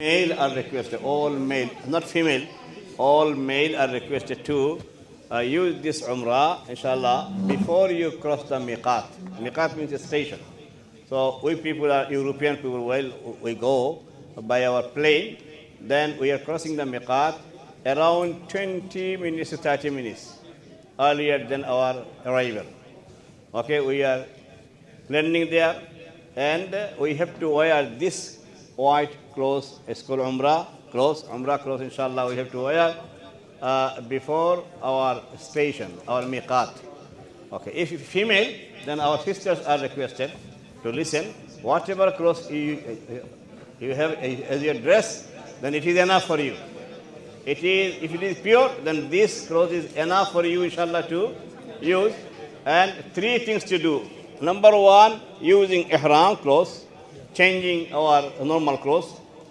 male are requested, all male, not female, all male are requested to use this Umrah, inshallah, before you cross the miqat. Miqat means a station. So we people are European people, well, we go by our plane, then we are crossing the miqat around 20 minutes to 30 minutes earlier than our arrival. Okay, we are landing there, and we have to wear this white clothes. It's called Umrah clothes, inshallah, we have to wear before our station, our miqat. Okay, if female, then our sisters are requested to listen. Whatever clothes you have as your dress, then it is enough for you. If it is pure, then this cloth is enough for you, inshallah, to use. And three things to do. Number one, using ihram clothes, changing our normal clothes.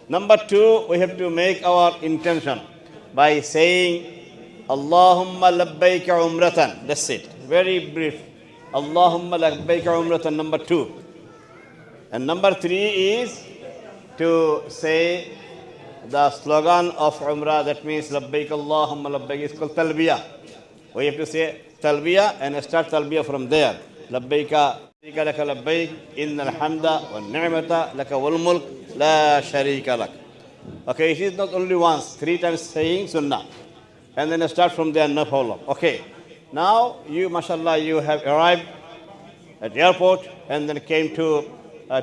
Number two, we have to make our intention by saying, Allahumma labbaika umratan. That's it. Very brief. Allahumma labbaika umratan, number two. And number three is to say the slogan of Umrah, that means labbaik Allahumma labbaik, is called talbiyah. We have to say talbiyah and start talbiyah from there. Labbaika laka labbaik, innal hamda wal ni'mata laka wal mulk la sharika lak. Okay, it is not only once, three times saying sunnah. And then start from there, no problem. Okay, now you, mashallah, you have arrived at the airport and then came to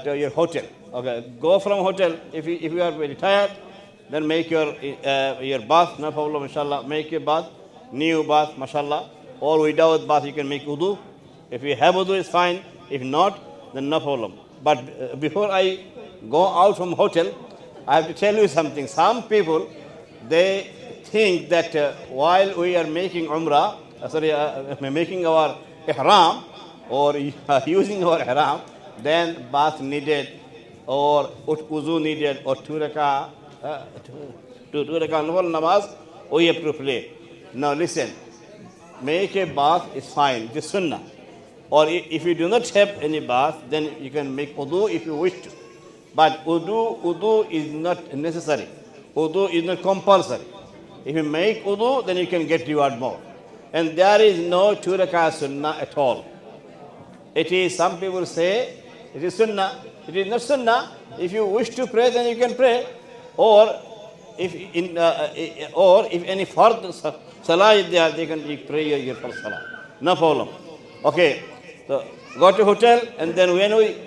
your hotel. Okay, go from hotel. If you are very tired, then make your bath, no problem, inshallah. Make your bath, new bath, mashallah. Or without bath, you can make wudu. If you have wudu, it's fine. If not, then no problem. But before I go out from hotel, I have to tell you something. Some people, they think that while we are making Umrah, making our ihram, or using our ihram, then bath needed, or wudu needed, or two rakah namaz, we have to pray. Now listen, make a bath is fine, it is sunnah. Or if you do not have any bath, then you can make wudu if you wish to. But wudu is not necessary. Wudu is not compulsory. If you make wudu, then you can get reward more. And there is no two rakah sunnah at all. It is, some people say, it is sunnah. It is not sunnah. If you wish to pray, then you can pray. Or if any fard salah is there, they can pray your first salah. No problem. Okay, so go to hotel, and then when we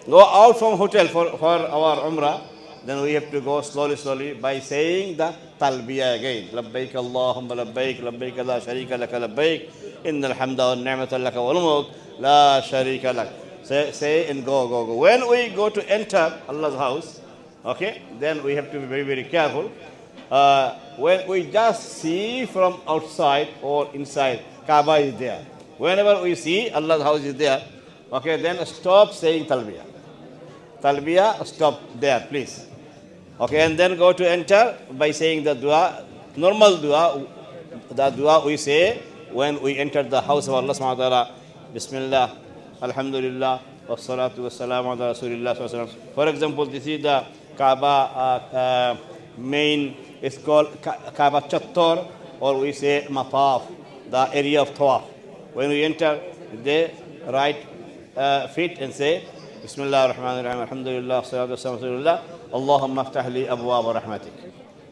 go out from hotel for our Umrah, then we have to go slowly by saying the talbiyah again. Labbaik Allahumma labbaik, labbaik la sharika laka labbaik, innal hamda wa ni'mata laka wal mulk la sharika lak. Say and go. When we go to enter Allah's house, okay, then we have to be very careful. When we just see from outside or inside, Kaaba is there. Whenever we see Allah's house is there, okay, then stop saying talbiyah. Talbiyah, stop there, please. Okay, and then go to enter by saying the dua, normal dua, the dua we say when we enter the house of Allah subhanahu wa ta'ala. Bismillah, alhamdulillah, wassalatu wassalamu ala rasulillah. For example, this is the Kaaba main, it's called Kaaba Chattor, or we say Mataf, the area of Tawaf. When we enter, they right feet and say Bismillah ar-Rahman ar-Rahim, alhamdulillah, salatu wassalamu ala rasulillah, Allahumma aftah li abwaab rahmatik.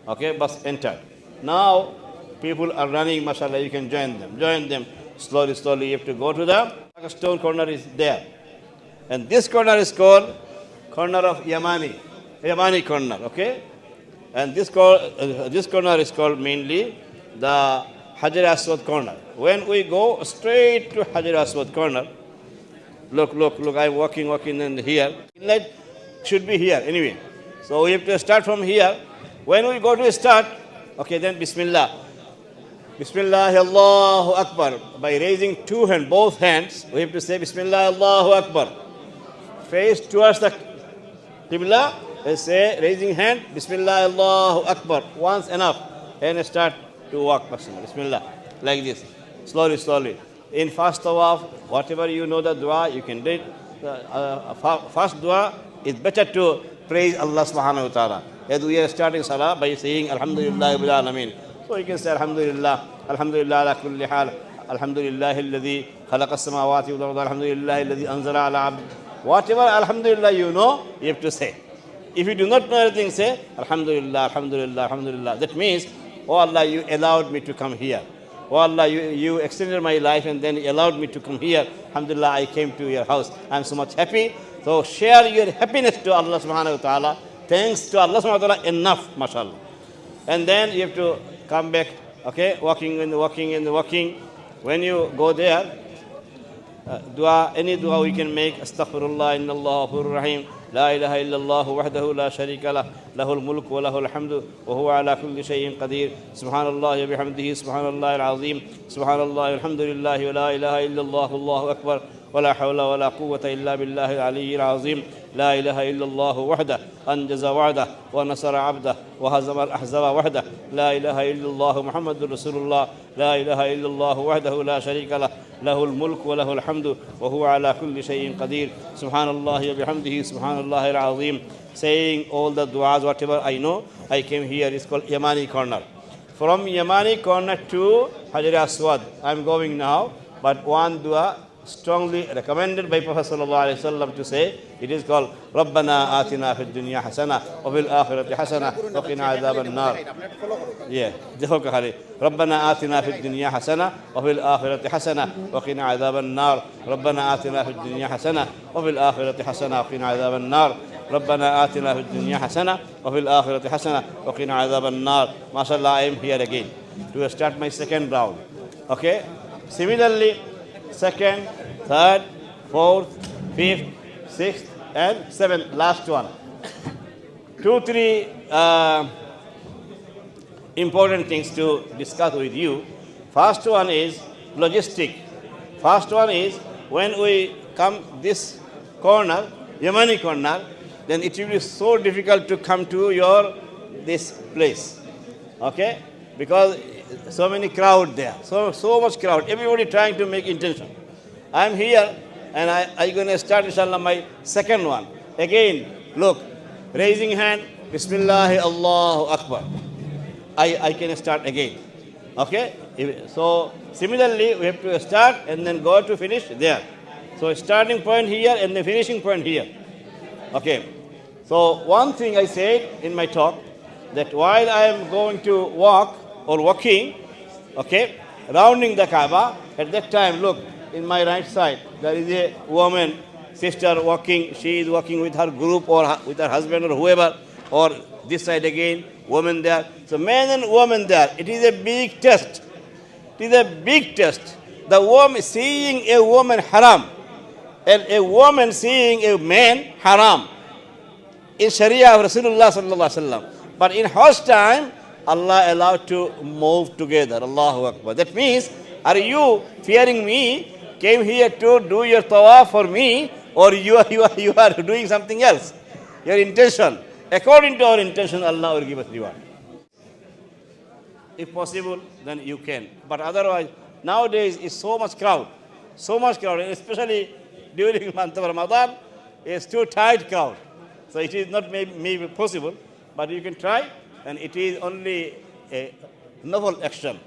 Okay, but enter. Now people are running, mashallah, you can join them slowly. You have to go to the stone corner is there, and this corner is called corner of Yamani corner. Okay, and this corner is called mainly the Hajar Aswad corner. When we go straight to Hajar Aswad corner, look, I'm walking in here. Inlet should be here anyway. So we have to start from here. When we go to start, okay, then Bismillah. Bismillah Allahu Akbar. By raising two hands, both hands, we have to say Bismillah Allahu Akbar. Face towards the Qibla, and say, raising hand, Bismillah Allahu Akbar. Once enough. And start to walk. Bismillah. Like this. Slowly. In fast tawaf, whatever you know the dua, you can do it. Fast dua is better to praise Allah subhanahu wa ta'ala. as we are starting salah by saying Alhamdulillah Rabbil Alameen. So you can say Alhamdulillah, Alhamdulillah ala kulli hal, Alhamdulillah alladhi khalaqa as-samawati wal arda, Alhamdulillah alladhi anzala ala abd. Whatever Alhamdulillah you know, you have to say. If you do not know anything, say Alhamdulillah, Alhamdulillah, Alhamdulillah. That means, oh Allah, you allowed me to come here. Oh Allah, you extended my life and then you allowed me to come here. Alhamdulillah, I came to your house. I am so much happy. So share your happiness to Allah subhanahu wa ta'ala. Thanks to Allah subhanahu wa ta'ala enough, mashallah. And then you have to come back, okay, walking. When you go there, dua, any dua we can make. Astaghfirullah, inna Allah ghafurur rahim. لا إله إلا الله وحده لا شريك له له الملك وله الحمد وهو على كل شيء قدير سبحان الله وبحمده سبحان الله العظيم سبحان الله الحمد لله ولا إله إلا الله الله أكبر ولا حول ولا قوة إلا بالله العلي العظيم لا إله إلا الله وحده أنجز وعده ونصر عبده وهزم الأحزاب وحده لا إله إلا الله محمد رسول الله لا إله إلا الله وحده لا شريك له له الملك وله الحمد وهو على كل شيء قدير سبحان الله وبحمده سبحان الله العظيم. Saying all the du'as, whatever I know, I came here, is called Yamani corner. From Yamani corner to Hajar Aswad, I am going now, but one dua strongly recommended by Prophet sallallahu alaihi wasallam to say, it is called Rabbana atina fid dunya hasana wa fil akhirati hasana wa qina adhaban nar. Yeah, देखो कहा रे ربنا آتنا في الدنيا حسنة وفي الآخرة حسنة وقنا عذاب النار ربنا آتنا في الدنيا حسنة وفي الآخرة حسنة وقنا عذاب النار ربنا آتنا في الدنيا حسنة وفي الآخرة حسنة وقنا عذاب النار. MashaAllah, I am here again to start my second round. Okay, similarly, second, third, fourth, fifth, sixth, and seventh, last one. 2-3 important things to discuss with you. First one is logistic. First one is when we come this corner, Yamani corner, then it will be so difficult to come to your this place. Okay? Because so many crowd there, so much crowd, everybody trying to make intention. I am here and I going to start inshallah my second one. Again, look, raising hand, Bismillah, Allahu Akbar. I can start again. Okay? So similarly, we have to start and then go to finish there. So starting point here and the finishing point here. Okay. So one thing I said in my talk, that while I am going to walk or walking, okay, rounding the Kaaba, at that time, look, in my right side, there is a woman, sister walking. She is walking with her group or with her husband or whoever, or this side again, woman there. So man and woman there. It is a big test. It is a big test. The woman seeing a woman haram, and a woman seeing a man haram. In Sharia of Rasulullah sallallahu alaihi wasallam. But in Hajj time, Allah allowed to move together. Allahu Akbar. That means, are you fearing me, came here to do your tawaf for me, or you are doing something else? Your intention. According to our intention, Allah will give us reward. If possible, then you can. But otherwise, nowadays is so much crowd, especially during the month of Ramadan, it's too tight crowd. So it is not maybe possible, but you can try, and it is only a novel action.